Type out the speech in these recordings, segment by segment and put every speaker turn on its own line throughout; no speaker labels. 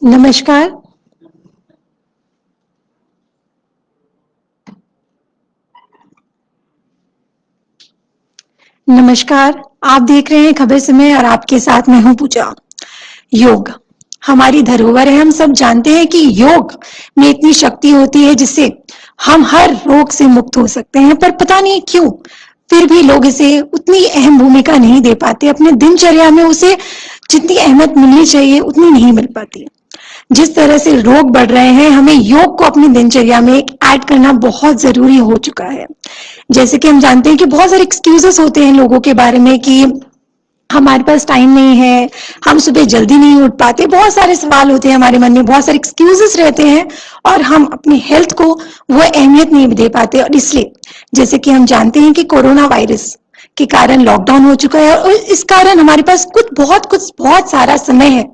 नमस्कार। नमस्कार, आप देख रहे हैं खबर समय और आपके साथ मैं हूं पूजा। योग हमारी धरोहर है। हम सब जानते हैं कि योग में इतनी शक्ति होती है जिससे हम हर रोग से मुक्त हो सकते हैं, पर पता नहीं क्यों फिर भी लोग इसे उतनी अहम भूमिका नहीं दे पाते। अपने दिनचर्या में उसे जितनी अहमियत मिलनी चाहिए उतनी नहीं मिल पाती। जिस तरह से रोग बढ़ रहे हैं, हमें योग को अपनी दिनचर्या में ऐड करना बहुत जरूरी हो चुका है। जैसे कि हम जानते हैं कि बहुत सारे एक्सक्यूजेस होते हैं लोगों के बारे में कि हमारे पास टाइम नहीं है, हम सुबह जल्दी नहीं उठ पाते, बहुत सारे सवाल होते हैं हमारे मन में, बहुत सारे एक्सक्यूजेस रहते हैं और हम अपनी हेल्थ को वो अहमियत नहीं दे पाते। और इसलिए जैसे कि हम जानते हैं कि कोरोना वायरस के कारण लॉकडाउन हो चुका है और इस कारण हमारे पास बहुत सारा समय है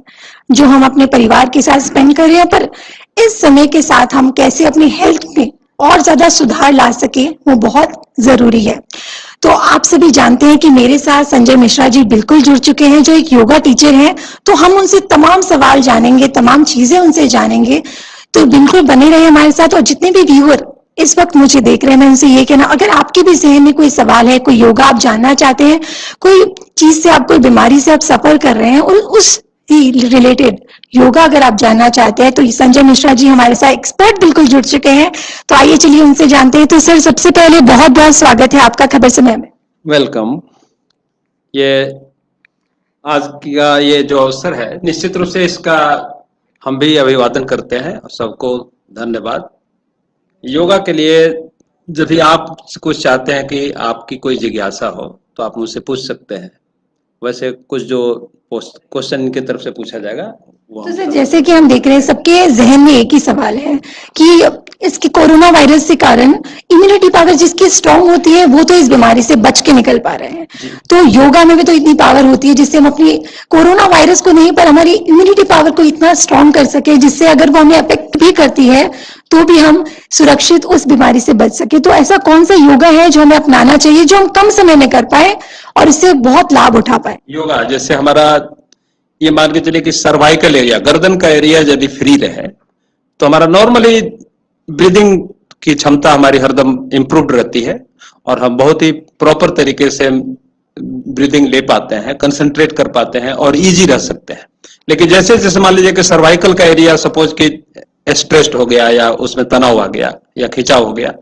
जो हम अपने परिवार के साथ स्पेंड कर रहे हैं, पर इस समय के साथ हम कैसे अपनी हेल्थ में और ज्यादा सुधार ला सके वो बहुत जरूरी है। तो आप सभी जानते हैं कि मेरे साथ संजय मिश्रा जी बिल्कुल जुड़ चुके हैं जो एक योगा टीचर हैं। तो हम उनसे तमाम सवाल जानेंगे, तमाम चीजें उनसे जानेंगे। तो बिल्कुल बने रहे हमारे साथ। और जितने भी व्यूअर इस वक्त मुझे देख रहे हैं, मैं उनसे ये कहना, अगर आपके भी जहन में कोई सवाल है, कोई योगा आप जानना चाहते हैं, कोई चीज से आप, कोई बीमारी से आप सफर कर रहे हैं और उस रिलेटेड योगा अगर आप जानना चाहते हैं, तो संजय मिश्रा जी हमारे साथ एक्सपर्ट बिल्कुल जुड़ चुके हैं। तो आइए चलिए उनसे जानते हैं। तो सर, सबसे पहले बहुत बहुत स्वागत है आपका खबर समय में।
वेलकम। ये आज का ये जो अवसर है, निश्चित रूप से इसका हम भी अभिवादन करते हैं और सबको धन्यवाद। योगा के लिए जब भी आप कुछ चाहते हैं कि आपकी कोई जिज्ञासा हो तो आप मुझसे पूछ सकते हैं। वैसे कुछ जो क्वेश्चन इनकी तरफ से पूछा जाएगा वो
तो सर, जैसे कि हम देख रहे हैं सबके जहन में एक ही सवाल है कि इसके कोरोना वायरस के कारण इम्यूनिटी पावर जिसकी स्ट्रांग होती है वो तो इस बीमारी से बच के निकल पा रहे हैं। तो योगा में भी तो इतनी पावर होती है जिससे हम अपनी कोरोना वायरस को नहीं, पर हमारी इम्यूनिटी पावर को इतना स्ट्रांग कर सके जिससे अगर वो हमें अफेक्ट भी करती है तो भी हम सुरक्षित उस बीमारी से बच सके। तो ऐसा कौन सा योगा है जो हमें अपनाना चाहिए, जो हम कम समय में कर पाए और इससे बहुत लाभ उठा पाए?
योगा जैसे हमारा ये मान के चलिए कि सर्वाइकल एरिया, गर्दन का एरिया यदि फ्री रहे तो हमारा नॉर्मली ब्रीदिंग की क्षमता हमारी हरदम इंप्रूव्ड रहती है और हम बहुत ही प्रॉपर तरीके से ब्रीदिंग ले पाते हैं, कंसंट्रेट कर पाते हैं और इजी रह सकते हैं। लेकिन जैसे जैसे मान लीजिए कि सर्वाइकल का एरिया सपोज कि स्ट्रेस्ड हो गया या उसमें तनाव आ गया या खिंचाव हो गया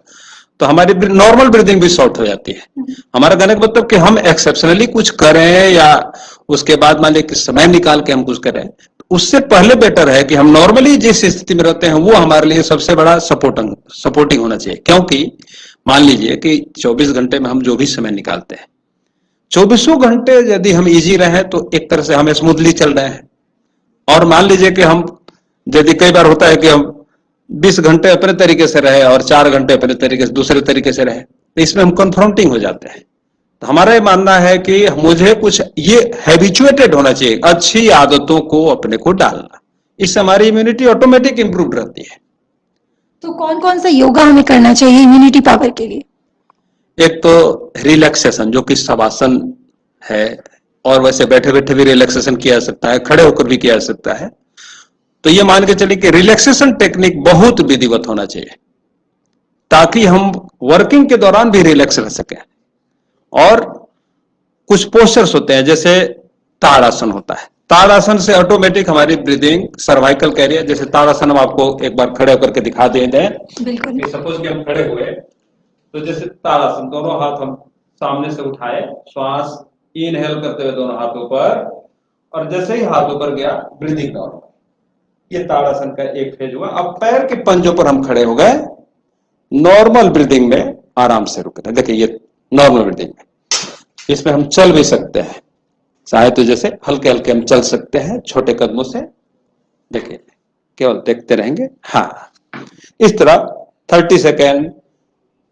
तो हमारी नॉर्मल ब्रीदिंग भी शॉर्ट हो जाती है। हमारा कहने का मतलब कि हम एक्सेप्शनली कुछ करें या उसके बाद मान लीजिए कि समय निकाल के हम कुछ करें, उससे पहले बेटर है कि हम नॉर्मली जिस स्थिति में रहते हैं वो हमारे लिए सबसे बड़ा सपोर्टिंग होना चाहिए। क्योंकि मान लीजिए कि 24 घंटे में हम जो भी समय निकालते हैं, 24 घंटे यदि हम इजी रहे तो एक तरह से हम स्मूथली चल रहे हैं। और मान लीजिए कि हम, यदि कई बार होता है कि हम 20 घंटे अपने तरीके से रहे और 4 घंटे अपने तरीके से दूसरे तरीके से रहे, तो इसमें हम कन्फ्रंटिंग हो जाते हैं। तो हमारा ये मानना है कि मुझे कुछ ये हैबिचुएटेड होना चाहिए, अच्छी आदतों को अपने को डालना, इससे हमारी इम्यूनिटी ऑटोमेटिक इंप्रूव रहती है।
तो कौन कौन सा योगा हमें करना चाहिए इम्यूनिटी पावर के लिए?
एक तो रिलैक्सेशन जो कि शवासन है, और वैसे बैठे बैठे भी रिलैक्सेशन किया जा सकता है, खड़े होकर भी किया जा सकता है। तो ये मान के चलिए कि रिलैक्सेशन टेक्निक बहुत विधिवत होना चाहिए ताकि हम वर्किंग के दौरान भी रिलैक्स रह सकें। और कुछ पोस्चर्स होते हैं, जैसे ताड़ासन होता है, ताड़ासन से ऑटोमेटिक हमारी ब्रीदिंग, सर्वाइकल का एरिया, जैसे ताड़ासन हम आपको एक बार खड़े होकर के दिखा देते हैं।
बिल्कुल।
सपोज कि हम खड़े हुए तो जैसे ताड़ासन, दोनों हाथ हम सामने से उठाए, श्वास इनहेल करते हुए दोनों हाथों पर, और जैसे ही हाथ ऊपर गया ब्रीदिंग डाउन, ये ताड़ासन का एक फेज हुआ। अब पैर के पंजों पर हम खड़े हो गए, नॉर्मल ब्रीदिंग में आराम से रुक रहे। देखिए ये नॉर्मल ब्रीदिंग में, इसमें हम चल भी सकते हैं, चाहे तो जैसे हल्के हल्के हम चल सकते हैं छोटे कदमों से। देखिए केवल देखते रहेंगे। हाँ, इस तरह 30 सेकेंड,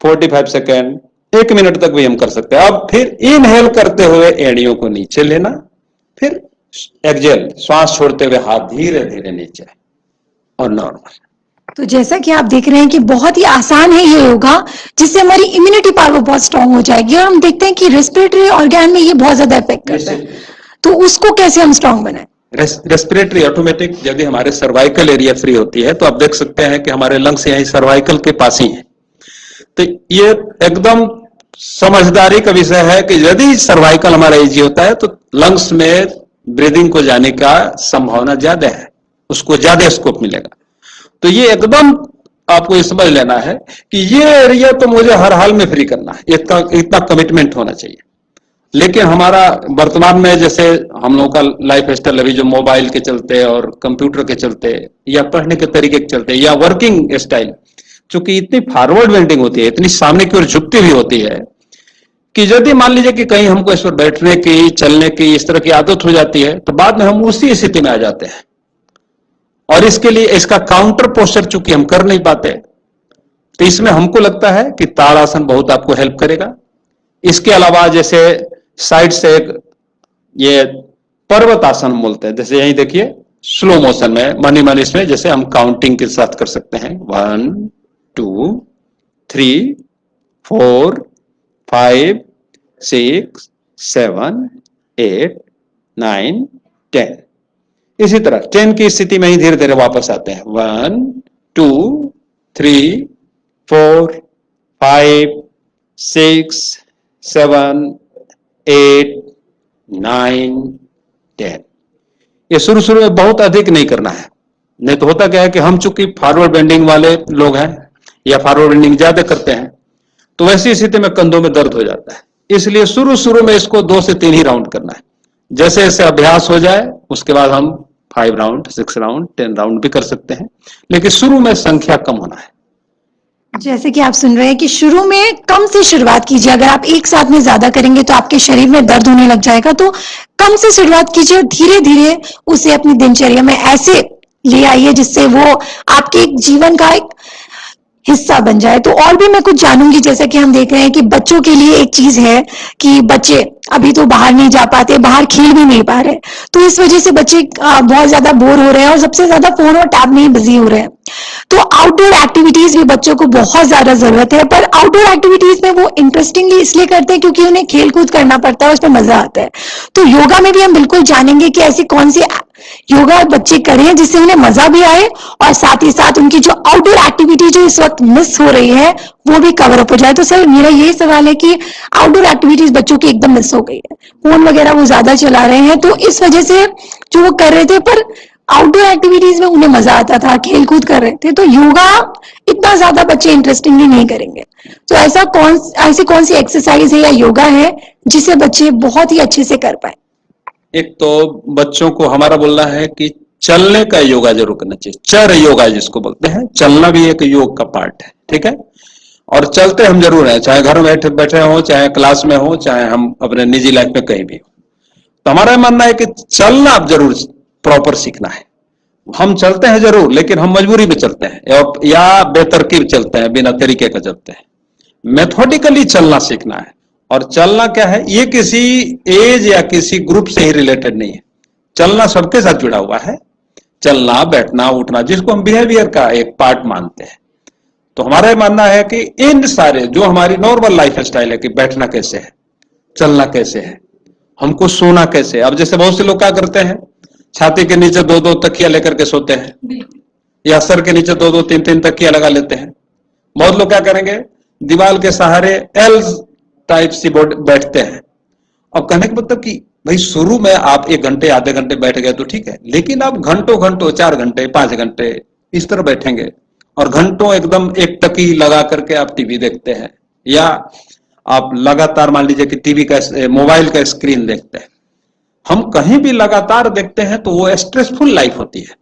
45 सेकेंड, 1 मिनट तक भी हम कर सकते हैं। अब फिर इनहेल करते हुए एड़ियों को नीचे लेना, फिर एक्सहेल श्वास छोड़ते हुए हाथ धीरे धीरे नीचे, और नॉर्मल।
तो जैसा कि आप देख रहे हैं कि बहुत ही आसान है ये योगा, जिससे हमारी इम्यूनिटी पावर बहुत स्ट्रांग हो जाएगी। और हम देखते हैं कि रेस्पिरेटरी ऑर्गन में ये बहुत ज्यादा इफेक्ट करता है, तो उसको कैसे हम स्ट्रांग बनाएं?
रेस्पिरेटरी ऑटोमेटिक, यदि हमारे सर्वाइकल एरिया फ्री होती है तो आप देख सकते हैं कि हमारे लंग्स यही सर्वाइकल के पास ही है। तो ये एकदम समझदारी का विषय है कि यदि सर्वाइकल हमारा इजी होता है तो लंग्स में ब्रीदिंग को जाने का संभावना ज्यादा है, उसको ज्यादा स्कोप मिलेगा। तो ये एकदम आपको ये समझ लेना है कि ये एरिया तो मुझे हर हाल में फ्री करना है, इतना कमिटमेंट होना चाहिए। लेकिन हमारा वर्तमान में जैसे हम लोगों का लाइफ स्टाइल अभी जो मोबाइल के चलते और कंप्यूटर के चलते या पढ़ने के तरीके के चलते या वर्किंग स्टाइल, चूंकि इतनी फॉरवर्ड बेंडिंग होती है, इतनी सामने की ओर झुकती हुई होती है कि यदि मान लीजिए कि कहीं हमको इस पर बैठने की, चलने की, इस तरह की आदत हो जाती है तो बाद में हम उसी स्थिति में आ जाते हैं। और इसके लिए इसका काउंटर पोस्चर चूंकि हम कर नहीं पाते, तो इसमें हमको लगता है कि ताड़ासन बहुत आपको हेल्प करेगा। इसके अलावा जैसे साइड से एक ये पर्वत आसन बोलते हैं, जैसे यही देखिए स्लो मोशन में मनी मनी इसमें जैसे हम काउंटिंग के साथ कर सकते हैं 1 2 3 4 5 6 7 8 9 10। इसी तरह 10 की स्थिति में ही धीरे धीरे वापस आते हैं 1 2 3 4 5 6 7 8 9 10। ये शुरू शुरू में बहुत अधिक नहीं करना है, नहीं तो होता क्या है कि हम चूंकि फॉरवर्ड बेंडिंग वाले लोग हैं या फॉरवर्ड बेंडिंग ज्यादा करते हैं तो वैसी स्थिति में कंधों में दर्द हो जाता है। इसलिए शुरू शुरू में इसको 2 से 3 ही राउंड करना है। जैसे जैसे अभ्यास हो जाए उसके बाद हम 5 राउंड 6 राउंड 10 राउंड भी कर सकते हैं, लेकिन शुरू में संख्या कम होना है।
जैसे कि आप सुन रहे हैं कि शुरू में कम से शुरुआत कीजिए। अगर आप एक साथ में ज्यादा करेंगे तो आपके शरीर में दर्द होने लग जाएगा। तो कम से शुरुआत कीजिए और धीरे धीरे उसे अपनी दिनचर्या में ऐसे ले आइए जिससे वो आपके जीवन का एक हिस्सा बन जाए। तो और भी मैं कुछ जानूंगी, जैसा कि हम देख रहे हैं कि बच्चों के लिए एक चीज है कि बच्चे अभी तो बाहर नहीं जा पाते, बाहर खेल भी नहीं पा रहे, तो इस वजह से बच्चे बहुत ज्यादा बोर हो रहे हैं और सबसे ज्यादा फोन और टैब में ही बिजी हो रहे हैं। तो आउटडोर एक्टिविटीज भी बच्चों को बहुत ज्यादा जरूरत है, पर आउटडोर एक्टिविटीज में वो इंटरेस्टिंगली इसलिए करते हैं क्योंकि उन्हें खेल कूद करना पड़ता है, उसमें मजा आता है। तो योगा में भी हम बिल्कुल जानेंगे कि ऐसी कौन सी योगा बच्चे करें जिससे उन्हें मजा भी आए और साथ ही साथ उनकी जो आउटडोर एक्टिविटी जो इस वक्त मिस हो रही है वो भी कवर अप हो जाए। तो सर मेरा यही सवाल है कि आउटडोर एक्टिविटीज बच्चों की एकदम मिस हो गई है, फोन वगैरह वो ज्यादा चला रहे हैं, तो इस वजह से जो वो कर रहे थे पर आउटडोर एक्टिविटीज में उन्हें मजा आता था, खेल कूद कर रहे थे, तो योगा इतना ज्यादा बच्चे इंटरेस्टिंगली नहीं करेंगे। तो ऐसी कौन सी एक्सरसाइज है या योगा है जिसे बच्चे बहुत ही अच्छे से कर पाए?
एक तो बच्चों को हमारा बोलना है कि चलने का योगा जरूर करना चाहिए। चर योगा जिसको बोलते हैं, चलना भी एक योग का पार्ट है, ठीक है। और चलते हम जरूर हैं, चाहे घर में बैठे हो, चाहे क्लास में हो, चाहे हम अपने निजी लाइफ में कहीं भी हो। तो हमारा मानना है कि चलना आप जरूर प्रॉपर सीखना है। हम चलते हैं जरूर, लेकिन हम मजबूरी में चलते हैं या बेतरकीब चलते हैं, बिना तरीके का चलते हैं। मेथोडिकली चलना सीखना है। और चलना क्या है, ये किसी एज या किसी ग्रुप से ही रिलेटेड नहीं है। चलना सबके साथ जुड़ा हुआ है, चलना बैठना उठना, जिसको हम बिहेवियर का एक पार्ट मानते हैं। तो हमारा मानना है कि इन सारे जो हमारी नॉर्मल लाइफ स्टाइल है कि बैठना कैसे है, चलना कैसे है, हमको सोना कैसे है। अब जैसे बहुत से लोग क्या करते हैं, छाती के नीचे 2-2 तकिया लेकर के सोते हैं या सर के नीचे 2-2 3-3 तकिया लगा लेते हैं। बहुत लोग क्या करेंगे, दीवार के सहारे एल टाइप से बैठते हैं। अब कहने का मतलब कि भाई शुरू में आप 1 घंटे आधे घंटे बैठ गए तो ठीक है, लेकिन आप घंटों 4 घंटे 5 घंटे इस तरह बैठेंगे और घंटों एकदम एक टकी लगा करके आप टीवी देखते हैं या आप लगातार मान लीजिए कि टीवी का मोबाइल का स्क्रीन देखते हैं। हम कहीं भी लगातार देखते हैं तो वो स्ट्रेसफुल लाइफ होती है।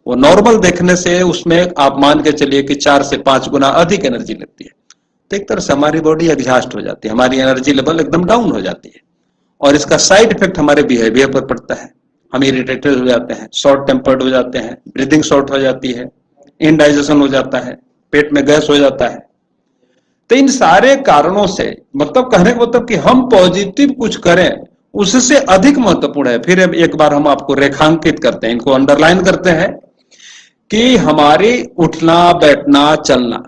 वो नॉर्मल देखने से उसमें आप मान के चलिए कि 4 से 5 गुना अधिक एनर्जी लगती है। तो एक तरह से हमारी बॉडी एग्जॉस्ट हो जाती है, हमारी एनर्जी लेवल एकदम डाउन हो जाती है और इसका साइड इफेक्ट हमारे बिहेवियर पर पड़ता है। हम इरिटेटेड हो जाते हैं, शॉर्ट टेम्पर्ड हो जाते हैं, ब्रीदिंग शॉर्ट हो जाती है, इनडाइजेशन हो जाता है, पेट में गैस हो जाता है। तो इन सारे कारणों से मतलब कहने का मतलब कि हम पॉजिटिव कुछ करें उससे अधिक महत्वपूर्ण है। फिर एक बार हम आपको रेखांकित करते हैं, इनको अंडरलाइन करते हैं कि हमारी उठना बैठना चलना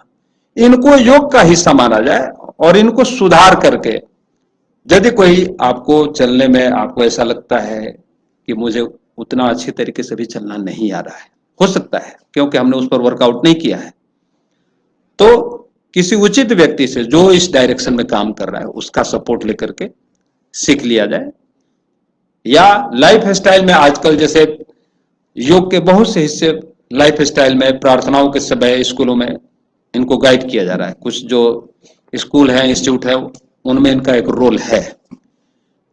इनको योग का हिस्सा माना जाए और इनको सुधार करके, यदि कोई आपको चलने में आपको ऐसा लगता है कि मुझे उतना अच्छे तरीके से भी चलना नहीं आ रहा है, हो सकता है क्योंकि हमने उस पर वर्कआउट नहीं किया है। तो किसी उचित व्यक्ति से जो इस डायरेक्शन में काम कर रहा है उसका सपोर्ट लेकर के सीख लिया जाए, या लाइफ स्टाइल में आजकल जैसे योग के बहुत से हिस्से लाइफ स्टाइल में, प्रार्थनाओं के समय स्कूलों में इनको गाइड किया जा रहा है। कुछ जो स्कूल है, इंस्टीट्यूट है, उनमें इनका एक रोल है।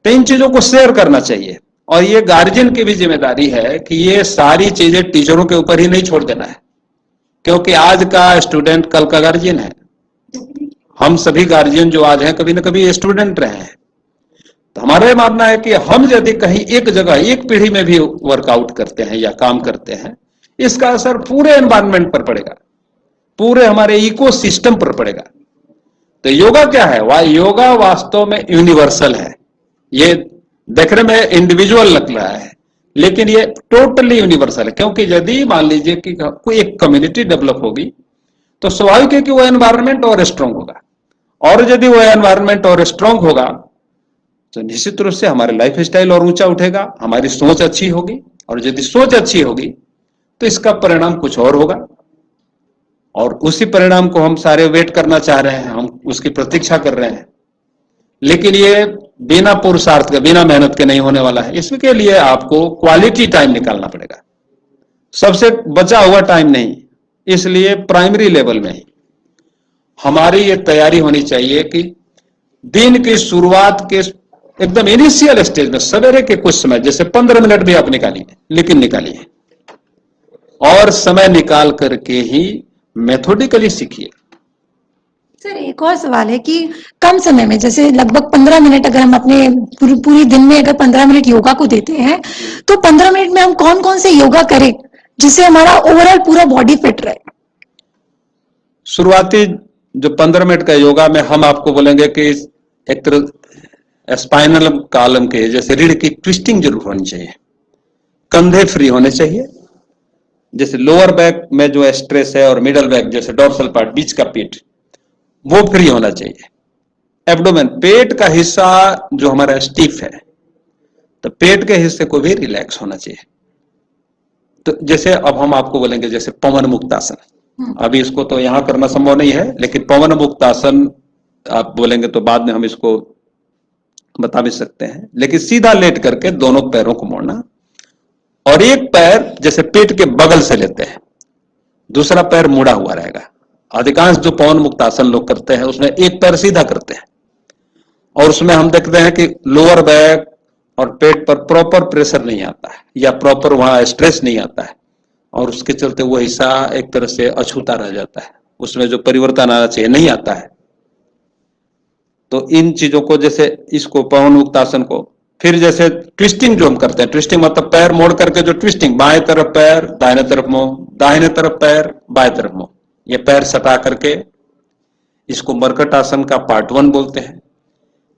तो इन चीजों को शेयर करना चाहिए, और ये गार्जियन की भी जिम्मेदारी है कि ये सारी चीजें टीचरों के ऊपर ही नहीं छोड़ देना है, क्योंकि आज का स्टूडेंट कल का गार्जियन है। हम सभी गार्जियन जो आज हैं कभी ना कभी स्टूडेंट रहे हैं। तो हमारा ये मानना है कि हम यदि कहीं एक जगह एक पीढ़ी में भी वर्कआउट करते हैं या काम करते हैं, इसका असर पूरे एनवायरनमेंट पर पड़ेगा, पूरे हमारे इकोसिस्टम पर पड़ेगा। तो योगा क्या है? वह योगा वास्तव में यूनिवर्सल है। ये देखने में इंडिविजुअल लग रहा है, लेकिन ये टोटली यूनिवर्सल है, क्योंकि यदि मान लीजिए कि कोई एक कम्युनिटी डेवलप होगी तो स्वाभाविक है कि वो एनवायरनमेंट और स्ट्रांग होगा, और यदि वो एनवायरनमेंट और स्ट्रांग होगा तो निश्चित रूप से हमारे लाइफ स्टाइल और ऊंचा उठेगा, हमारी सोच अच्छी होगी, और यदि सोच अच्छी होगी तो इसका परिणाम कुछ और होगा, और उसी परिणाम को हम सारे वेट करना चाह रहे हैं, हम उसकी प्रतीक्षा कर रहे हैं। लेकिन ये बिना पुरुषार्थ के, बिना मेहनत के नहीं होने वाला है। इसके लिए आपको क्वालिटी टाइम निकालना पड़ेगा, सबसे बचा हुआ टाइम नहीं। इसलिए प्राइमरी लेवल में ही हमारी ये तैयारी होनी चाहिए कि दिन की शुरुआत के एकदम इनिशियल स्टेज में सवेरे के कुछ समय, जैसे 15 मिनट भी आप निकालिए, लेकिन निकालिए, और समय निकाल करके ही मेथोडिकली सीखिए।
सर एक और सवाल है कि कम समय में, जैसे लगभग 15 मिनट अगर हम अपने पूरी दिन में अगर 15 मिनट योगा को देते हैं, तो 15 मिनट में हम कौन कौन से योगा करें जिससे हमारा ओवरऑल पूरा बॉडी फिट रहे?
शुरुआती जो 15 मिनट का योगा में हम आपको बोलेंगे कि एक तरह स्पाइनल कॉलम के जैसे रीढ़ की ट्विस्टिंग जरूर होनी चाहिए, कंधे फ्री होने चाहिए, जैसे लोअर बैक में जो स्ट्रेस है, और मिडल बैक जैसे डोर्सल पार्ट, बीच का पेट, वो फ्री होना चाहिए। एब्डोमेन, पेट का हिस्सा जो हमारा स्टीफ है, तो पेट के हिस्से को भी रिलैक्स होना चाहिए। तो जैसे अब हम आपको बोलेंगे जैसे पवन मुक्तासन, अभी इसको तो यहां करना संभव नहीं है, लेकिन पवन मुक्तासन आप बोलेंगे तो बाद में हम इसको बता भी सकते हैं। लेकिन सीधा लेट करके दोनों पैरों को मोड़ना, और एक पैर जैसे पेट के बगल से लेते हैं, दूसरा पैर मुड़ा हुआ रहेगा। अधिकांश जो पवन मुक्तासन लोग करते हैं उसमें एक पैर सीधा करते हैं, और उसमें हम देखते हैं कि लोअर बैक और पेट पर प्रॉपर प्रेशर नहीं आता है, या प्रॉपर वहां स्ट्रेस नहीं आता है, और उसके चलते वो हिस्सा एक तरह से अछूता रह जाता है, उसमें जो परिवर्तन आना चाहिए नहीं आता है। तो इन चीजों को, जैसे इसको पवन मुक्तासन को, फिर जैसे ट्विस्टिंग जो हम करते हैं, ट्विस्टिंग मतलब पैर मोड़ करके जो ट्विस्टिंग, बाएं तरफ पैर दाहिने तरफ मुंह, दाहिने तरफ पैर बाएं तरफ मुंह, ये पैर सटा करके, इसको मरकट आसन का पार्ट 1 बोलते हैं।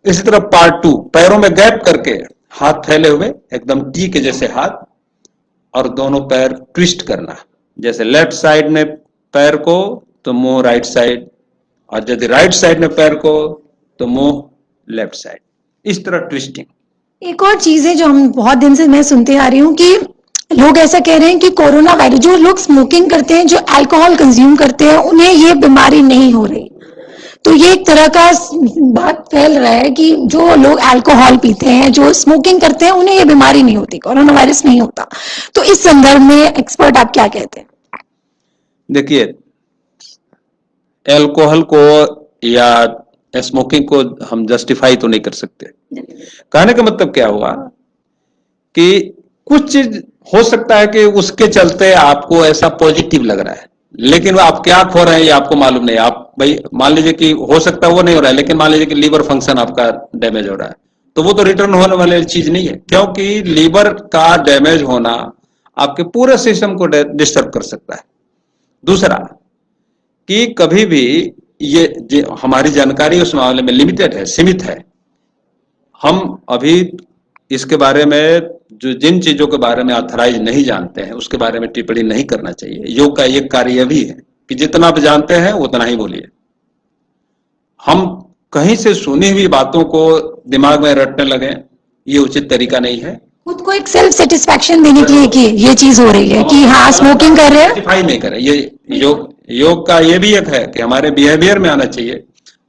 इसी तरह पार्ट 2, पैरों में गैप करके हाथ फैले हुए एकदम टी के जैसे हाथ, और दोनों पैर ट्विस्ट करना, जैसे लेफ्ट साइड में पैर को तो मुंह राइट साइड, और यदि राइट साइड में पैर को तो मुंह लेफ्ट साइड, इस तरह ट्विस्टिंग।
एक और चीज है जो हम बहुत दिन से मैं सुनते आ रही हूँ कि लोग ऐसा कह रहे हैं कि कोरोना वायरस, जो लोग स्मोकिंग करते हैं, जो अल्कोहल कंज्यूम करते हैं, उन्हें ये बीमारी नहीं हो रही। तो ये एक तरह का बात फैल रहा है कि जो लोग अल्कोहल पीते हैं, जो स्मोकिंग करते हैं, उन्हें ये बीमारी नहीं होती, कोरोना वायरस नहीं होता। तो इस संदर्भ में एक्सपर्ट आप क्या कहते हैं?
देखिए, अल्कोहल को या स्मोकिंग को हम जस्टिफाई तो नहीं कर सकते। कहने का मतलब क्या हुआ कि कुछ चीज हो सकता है कि उसके चलते आपको ऐसा पॉजिटिव लग रहा है, लेकिन आप क्या खो रहे हैं ये आपको मालूम नहीं। आप भाई मान लीजिए कि हो सकता है वो नहीं हो रहा है, लेकिन मान लीजिए कि लीवर फंक्शन आपका डैमेज हो रहा है, तो वो तो रिटर्न होने वाली चीज नहीं है, क्योंकि लीवर का डैमेज होना आपके पूरे सिस्टम को डिस्टर्ब कर सकता है। दूसरा कि कभी भी ये हमारी जानकारी उस मामले में लिमिटेड है, सीमित है। हम अभी इसके बारे में जो जिन चीजों के बारे में ऑथराइज नहीं जानते हैं उसके बारे में टिप्पणी नहीं करना चाहिए। योग का एक कार्य भी है कि जितना आप जानते हैं उतना ही बोलिए। हम कहीं से सुनी हुई बातों को दिमाग में रटने लगे, ये उचित तरीका नहीं है।
खुद को एक सेल्फ सेटिस्फैक्शन देने के लिए कि ये चीज हो रही है कि हाँ स्मोकिंग कर रहे हैं।
जस्टिफाई नहीं करें, ये योग का ये भी एक है कि हमारे बिहेवियर में आना चाहिए।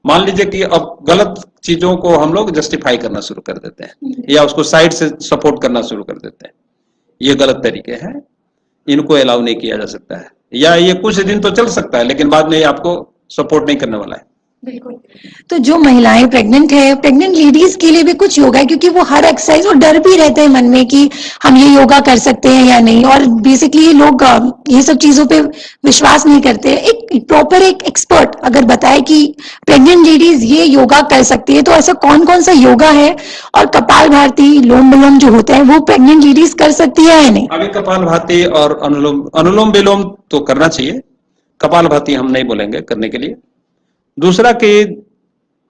मान लीजिए कि अब गलत चीजों को हम लोग जस्टिफाई करना शुरू कर देते हैं या उसको साइड से सपोर्ट करना शुरू कर देते हैं, ये गलत तरीके हैं, इनको अलाउ नहीं किया जा सकता है। या ये कुछ दिन तो चल सकता है लेकिन बाद में ये आपको सपोर्ट नहीं करने वाला है।
बिल्कुल। तो जो महिलाएं प्रेग्नेंट है, प्रेग्नेंट लेडीज के लिए भी कुछ योगा है, क्योंकि वो हर एक्सरसाइज और डर भी रहता है मन में कि हम ये योगा कर सकते हैं या नहीं, और बेसिकली लोग ये सब चीजों पे विश्वास नहीं करते। एक प्रॉपर एक एक्सपर्ट अगर बताए कि प्रेग्नेंट लेडीज ये योगा कर सकती है, तो ऐसा कौन कौन सा योगा है, और कपाल भारती, लोम विलोम जो होता है वो प्रेग्नेंट लेडीज कर सकती है या नहीं?
अभी कपाल भाती और अनुलोम विलोम तो करना चाहिए, कपाल भाती हम नहीं बोलेंगे करने के लिए। दूसरा कि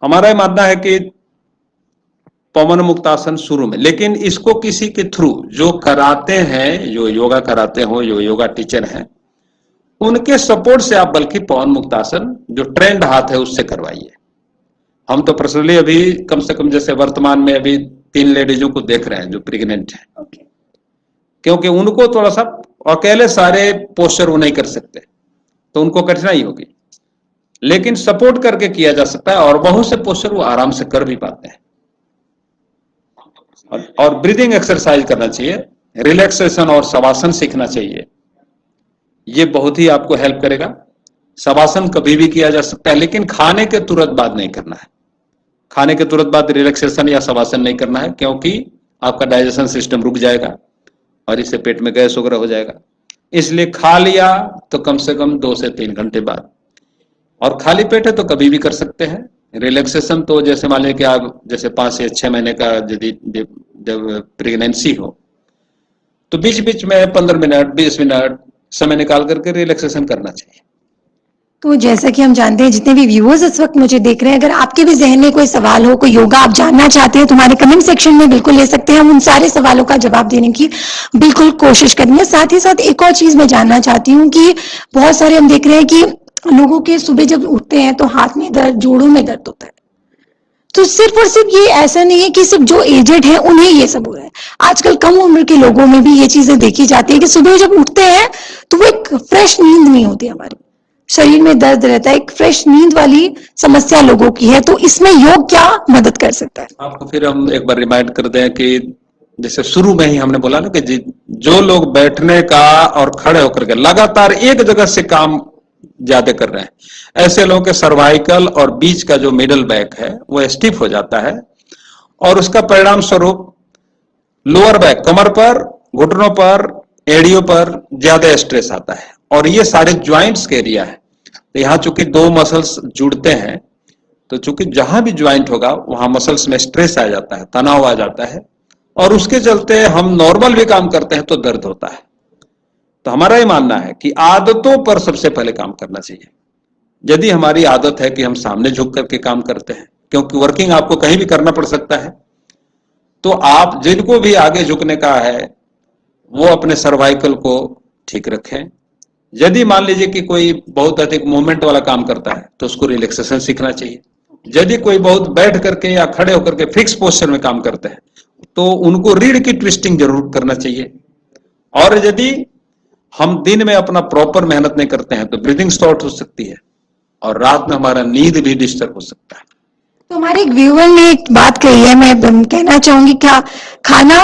हमारा मानना है कि पवन मुक्तासन शुरू में, लेकिन इसको किसी के थ्रू जो कराते हैं, जो योगा कराते हो, जो योगा टीचर हैं, उनके सपोर्ट से आप बल्कि पवन मुक्तासन जो ट्रेंड हाथ है उससे करवाइए। हम तो पर्सनली अभी कम से कम जैसे वर्तमान में अभी 3 लेडीजों को देख रहे हैं जो प्रेग्नेंट हैं, क्योंकि उनको थोड़ा सा अकेले सारे पोस्चर वो नहीं कर सकते तो उनको कठिनाई होगी, लेकिन सपोर्ट करके किया जा सकता है और बहुत से पोस्चर वो आराम से कर भी पाते हैं। और ब्रीदिंग एक्सरसाइज करना चाहिए, रिलैक्सेशन और शवासन सीखना चाहिए, ये बहुत ही आपको हेल्प करेगा। शवासन कभी भी किया जा सकता है लेकिन खाने के तुरंत बाद नहीं करना है। खाने के तुरंत बाद रिलैक्सेशन या शवासन नहीं करना है, क्योंकि आपका डाइजेशन सिस्टम रुक जाएगा और इससे पेट में गैस वगैरह हो जाएगा। इसलिए खा लिया तो कम से कम 2 से 3 घंटे बाद, और खाली पेट है तो कभी भी कर सकते हैं। रिलैक्सेशन तो जैसे मान लीजिए कि आप जैसे 5 से 6 महीने का यदि जब प्रेगनेंसी हो तो बीच बीच में 15 मिनट 20 मिनट समय निकाल करके रिलैक्सेशन करना चाहिए।
तो जैसा कि हम जानते हैं, जितने भी व्यूअर्स इस वक्त मुझे देख रहे हैं, अगर आपके भी जहन में कोई सवाल हो, कोई योगा आप जानना चाहते हैं तो हमारे कमेंट सेक्शन में बिल्कुल ले सकते हैं, हम उन सारे सवालों का जवाब देने की बिल्कुल कोशिश करेंगे। साथ ही साथ एक और चीज मैं जानना चाहती हूँ कि बहुत सारे हम देख रहे हैं कि लोगों के सुबह जब उठते हैं तो हाथ में दर्द, जोड़ों में दर्द होता है। तो सिर्फ और सिर्फ ये ऐसा नहीं है कि सिर्फ जो एजेड है उन्हें ये सब हो रहा है, आजकल कम उम्र के लोगों में भी ये चीजें देखी जाती है कि सुबह जब उठते हैं तो वो एक फ्रेश नींद नहीं होती, हमारे शरीर में दर्द रहता है, एक फ्रेश नींद वाली समस्या लोगों की है। तो इसमें योग क्या मदद कर सकता है? आपको
फिर हम एक बार रिमाइंड कर दें कि जैसे शुरू में ही हमने बोला ना कि जो लोग बैठने का और खड़े होकर के लगातार एक जगह से काम ज्यादा कर रहे हैं, ऐसे लोगों के सर्वाइकल और बीच का जो मिडल बैक है वो स्टिफ हो जाता है, और उसका परिणाम स्वरूप लोअर बैक, कमर पर, घुटनों पर, एड़ियों पर ज्यादा स्ट्रेस आता है। और ये सारे ज्वाइंट्स के एरिया है, तो यहाँ चूंकि 2 मसल्स जुड़ते हैं, तो चूंकि जहां भी ज्वाइंट होगा वहां मसल्स में स्ट्रेस आ जाता है, तनाव आ जाता है, और उसके चलते हम नॉर्मल भी काम करते हैं तो दर्द होता है। तो हमारा ये मानना है कि आदतों पर सबसे पहले काम करना चाहिए। यदि हमारी आदत है कि हम सामने झुक करके काम करते हैं, क्योंकि वर्किंग आपको कहीं भी करना पड़ सकता है, तो आप जिनको भी आगे झुकने का है वो अपने सर्वाइकल को ठीक रखें। यदि मान लीजिए कि कोई बहुत अधिक मूवमेंट वाला काम करता है तो उसको रिलैक्सेशन सीखना चाहिए। यदि कोई बहुत बैठ करके या खड़े होकर के फिक्स पोस्चर में काम करते हैं तो उनको रीढ़ की ट्विस्टिंग जरूर करना चाहिए। और यदि हम दिन में अपना प्रॉपर मेहनत नहीं करते हैं तो ब्रीदिंग शॉर्ट हो सकती है और रात में हमारा नींद भी डिस्टर्ब हो सकता है।
तो हमारे एक व्यूअर ने एक बात कही है, मैं कहना चाहूंगी, क्या खाना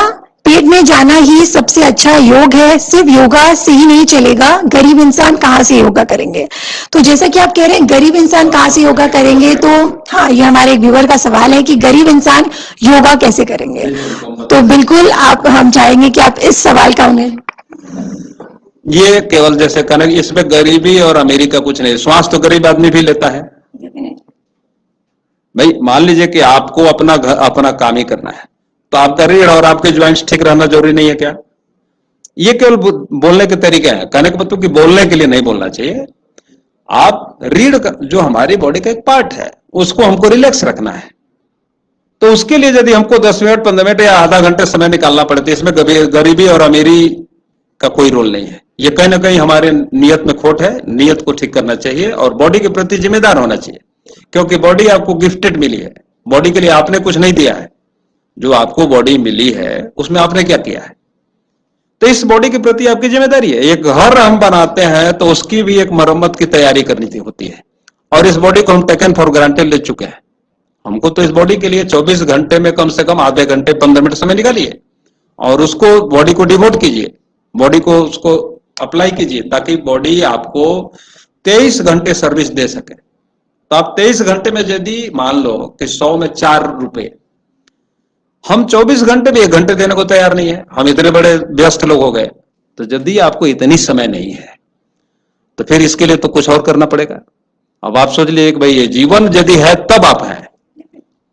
पेट में जाना ही सबसे अच्छा योग है? सिर्फ योगा से ही नहीं चलेगा, गरीब इंसान कहाँ से योगा करेंगे? तो जैसा कि आप कह रहे हैं गरीब इंसान कहाँ से योगा करेंगे, तो हाँ, ये हमारे एक व्यूअर का सवाल है कि गरीब इंसान योगा कैसे करेंगे। तो बिल्कुल हम चाहेंगे कि आप इस सवाल का उन्हें,
ये केवल जैसे कनक, इसमें गरीबी और अमीरी का कुछ नहीं, श्वास तो गरीब आदमी भी लेता है भाई। मान लीजिए कि आपको अपना काम ही करना है तो आपका रीढ़ और आपके ज्वाइंट्स ठीक रहना जरूरी नहीं है क्या? ये केवल बोलने के तरीके हैं, कहने के मतलब कि बोलने के लिए नहीं बोलना चाहिए। आप रीढ़ का जो हमारी बॉडी का एक पार्ट है उसको हमको रिलैक्स रखना है, तो उसके लिए यदि हमको 10 मिनट 15 मिनट या आधा घंटे समय निकालना पड़ता है, इसमें गरीबी और अमीरी का कोई रोल नहीं है। ये कहीं ना कहीं हमारे नियत में खोट है, नियत को ठीक करना चाहिए और बॉडी के प्रति जिम्मेदार होना चाहिए, क्योंकि बॉडी आपको गिफ्टेड मिली है, बॉडी के लिए आपने कुछ नहीं दिया है, जो आपको बॉडी मिली है उसमें आपने क्या किया है। तो इस बॉडी के प्रति आपकी जिम्मेदारी है। एक घर हम बनाते हैं तो उसकी भी एक मरम्मत की तैयारी करनी होती है, और इस बॉडी को हम टेकन फॉर ग्रांटेड ले चुके हैं। हमको तो इस बॉडी के लिए 24 घंटे में कम से कम आधे घंटे 15 मिनट समय निकालिए और उसको बॉडी को डिवोट कीजिए, बॉडी को उसको अप्लाई कीजिए, ताकि बॉडी आपको 23 घंटे सर्विस दे सके। तो आप 23 घंटे में यदि मान लो कि 100 में 4 रुपए, हम 24 घंटे भी 1 घंटे देने को तैयार नहीं है। हम इतने बड़े व्यस्त लोग हो गए। तो यदि आपको इतनी समय नहीं है तो फिर इसके लिए तो कुछ और करना पड़ेगा। अब आप सोच लीजिए कि भाई ये जीवन यदि है तब आप हैं,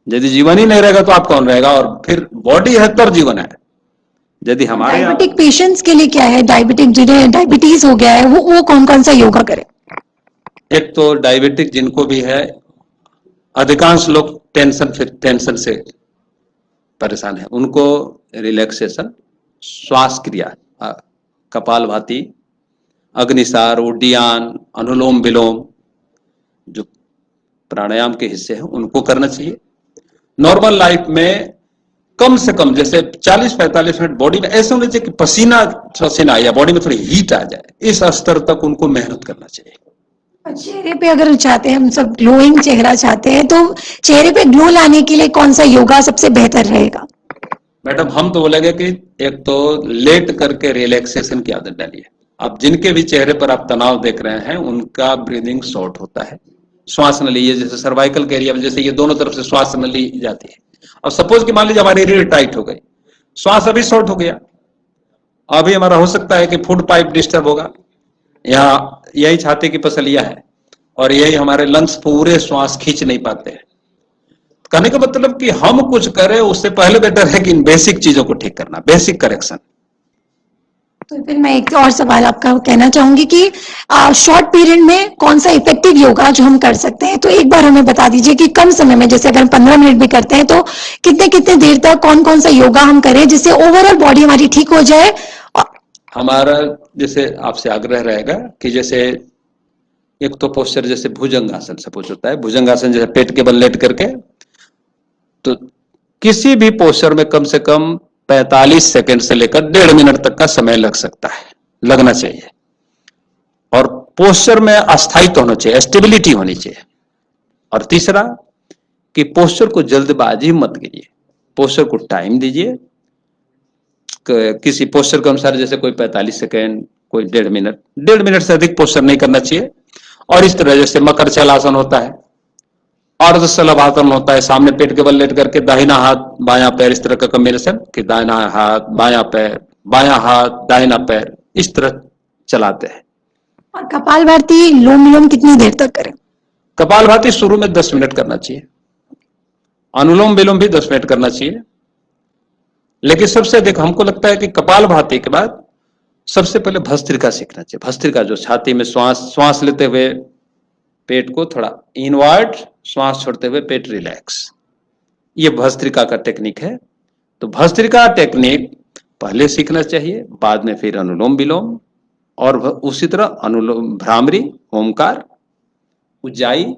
यदि जीवन ही नहीं रहेगा तो आप कौन रहेगा। और फिर बॉडी है तब जीवन है। यदि हमारे
डायबिटिक पेशेंट्स के लिए क्या है, डायबिटिक जिन्हें डायबिटीज हो गया है वो कौन कौन सा योगा करें?
एक तो डायबिटिक जिनको भी है, अधिकांश लोग टेंशन से परेशान है, उनको रिलैक्सेशन, श्वास क्रिया, कपालभाति, अग्निसार, उड्डयन, अनुलोम विलोम जो प्राणायाम के हिस्से हैं उनको करना चाहिए। नॉर्मल लाइफ में कम से कम जैसे 40-45 मिनट बॉडी में ऐसे होना चाहिए कि पसीना या बॉडी में थोड़ी हीट आ जाए, इस स्तर तक उनको मेहनत करना चाहिए।
चेहरे पे अगर चाहते हैं, हम सब ग्लोइंग चेहरा चाहते हैं, तो चेहरे पे ग्लो लाने के लिए कौन सा योगा सबसे बेहतर रहेगा?
मैडम हम तो बोलेंगे कि एक तो लेट करके रिलैक्सेशन की आदत डालिए। अब जिनके भी चेहरे पर आप तनाव देख रहे हैं उनका ब्रीदिंग शॉर्ट होता है। श्वास नली, ये जैसे सर्वाइकल के एरिया में जैसे ये दोनों तरफ से श्वास नली जाती है। और सपोज कि मान लीजिए हमारी रीढ़ टाइट हो गई, श्वास अभी शॉर्ट हो गया, अभी हमारा हो सकता है कि फूड पाइप डिस्टर्ब होगा, यहाँ यही छाती की पसलियां है और यही हमारे लंग्स पूरे श्वास खींच नहीं पाते हैं। कहने का मतलब कि हम कुछ करें उससे पहले बेटर है कि इन बेसिक चीजों को ठीक करना, बेसिक करेक्शन।
तो फिर मैं एक और सवाल आपका कहना चाहूंगी कि शॉर्ट पीरियड में कौन सा इफेक्टिव योगा जो हम कर सकते हैं, तो एक बार हमें बता दीजिए कि कम समय में, जैसे अगर हम 15 मिनट भी करते हैं तो कितने कितने देर तक कौन कौन सा योगा हम करें जिससे ओवरऑल बॉडी हमारी ठीक हो जाए।
हमारा जैसे आपसे आग्रह रहेगा कि जैसे एक तो पोस्चर जैसे भुजंगासन सपोज होता है, भुजंगासन जैसे पेट के बल लेट करके, तो किसी भी पोस्चर में कम से कम 45 सेकंड से लेकर 1.5 मिनट तक का समय लग सकता है, लगना चाहिए। और पोस्चर में अस्थायित्व होना चाहिए, स्टेबिलिटी होनी चाहिए। और तीसरा कि पोस्चर को जल्दबाजी मत कीजिए, पोस्चर को टाइम दीजिए। किसी पोस्चर के अनुसार जैसे कोई 45 सेकंड, कोई 1.5 मिनट से अधिक पोस्चर नहीं करना चाहिए। और इस तरह जैसे मकर चलासन होता है, अर्धशलभासन होता है, सामने पेट के बल लेट करके दाहिना हाथ बायां पैर, इस तरह का कॉम्बिनेशन कि दाहिना हाथ बायां पैर, बायां हाथ दाहिना पैर, इस तरह चलाते हैं।
और कपालभाति, लोम विलोम कितनी देर तक करें?
कपालभाति शुरू में 10 मिनट करना चाहिए, अनुलोम विलोम भी 10 मिनट करना चाहिए। लेकिन सबसे अधिक हमको लगता है कि कपालभाति के बाद सबसे पहले भस्त्रिका सीखना चाहिए। भस्त्रिका जो छाती में श्वास लेते हुए पेट को थोड़ा इनवर्ट, श्वास छोड़ते हुए पेट रिलैक्स, ये भस्त्रिका का टेक्निक है। तो भस्त्रिका टेक्निक पहले सीखना चाहिए, बाद में फिर अनुलोम विलोम, और उसी तरह अनुलोम, भ्रामरी, ओमकार, उज्जाई।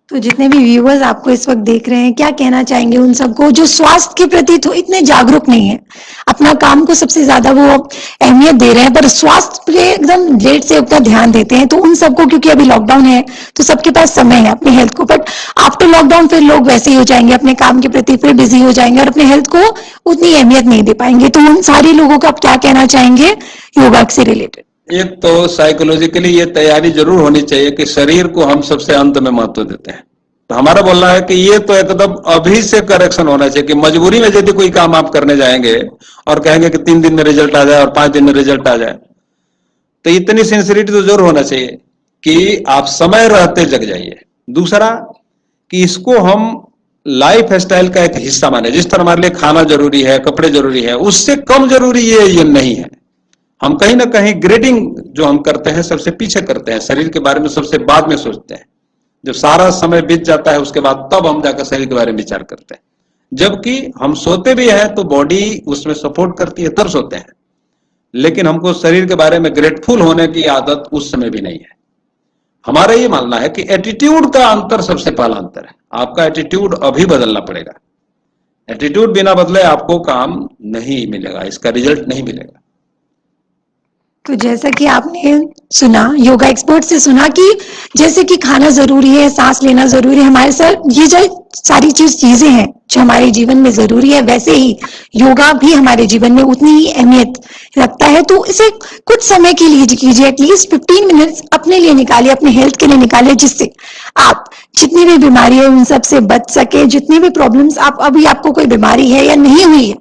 तो जितने भी व्यूअर्स आपको इस वक्त देख रहे हैं, क्या कहना चाहेंगे उन सबको जो स्वास्थ्य के प्रति तो इतने जागरूक नहीं है, अपना काम को सबसे ज्यादा वो अहमियत दे रहे हैं, पर स्वास्थ्य पे एकदम लेट से उतना ध्यान देते हैं। तो उन सबको, क्योंकि अभी लॉकडाउन है तो सबके पास समय है अपने हेल्थ को, बट आफ्टर लॉकडाउन फिर लोग वैसे ही हो जाएंगे, अपने काम के प्रति फिर बिजी हो जाएंगे और अपने हेल्थ को उतनी अहमियत नहीं दे पाएंगे। तो उन सारे लोगों को आप क्या कहना चाहेंगे योगा से रिलेटेड?
एक तो साइकोलॉजिकली ये तैयारी जरूर होनी चाहिए कि शरीर को हम सबसे अंत में महत्व देते हैं। तो हमारा बोलना है कि ये तो एकदम अभी से करेक्शन होना चाहिए कि मजबूरी में यदि कोई काम आप करने जाएंगे और कहेंगे कि 3 दिन में रिजल्ट आ जाए और 5 दिन में रिजल्ट आ जाए, तो इतनी सिंसियरिटी तो जरूर होना चाहिए कि आप समय रहते जग जाइए। दूसरा कि इसको हम लाइफ स्टाइल का एक हिस्सा माने। जिस तरह हमारे लिए खाना जरूरी है, कपड़े जरूरी है, उससे कम जरूरी ये नहीं है। हम कहीं ना कहीं ग्रेडिंग जो हम करते हैं सबसे पीछे करते हैं, शरीर के बारे में सबसे बाद में सोचते हैं। जब सारा समय बीत जाता है उसके बाद तब हम जाकर शरीर के बारे में विचार करते हैं। जबकि हम सोते भी हैं तो बॉडी उसमें सपोर्ट करती है, तब सोते हैं। लेकिन हमको शरीर के बारे में ग्रेटफुल होने की आदत उस समय भी नहीं है। हमारा ये मानना है कि एटीट्यूड का अंतर सबसे पहला अंतर है। आपका एटीट्यूड अभी बदलना पड़ेगा एटीट्यूड बिना बदले आपको काम नहीं मिलेगा, इसका रिजल्ट नहीं मिलेगा।
तो जैसा कि आपने सुना, योगा एक्सपर्ट से सुना कि जैसे कि खाना जरूरी है, सांस लेना जरूरी है, हमारे साथ ये जो सारी चीजें हैं जो हमारे जीवन में जरूरी है, वैसे ही योगा भी हमारे जीवन में उतनी ही अहमियत रखता है। तो इसे कुछ समय के लिए कीजिए, एटलीस्ट 15 मिनट्स अपने लिए निकालिए, अपने हेल्थ के लिए निकालिए, जिससे आप जितनी भी बीमारी है उन सब से बच सके। जितनी भी प्रॉब्लम्स अभी आपको कोई बीमारी है या नहीं हुई है,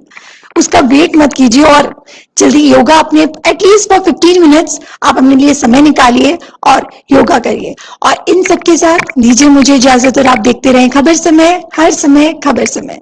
उसका वेट मत कीजिए और जल्दी योगा अपने एटलीस्ट फॉर 15 मिनट्स आप अपने लिए समय निकालिए और योगा करिए। और इन सब के साथ दीजिए मुझे इजाजत, और आप देखते रहें खबर समय, हर समय खबर समय।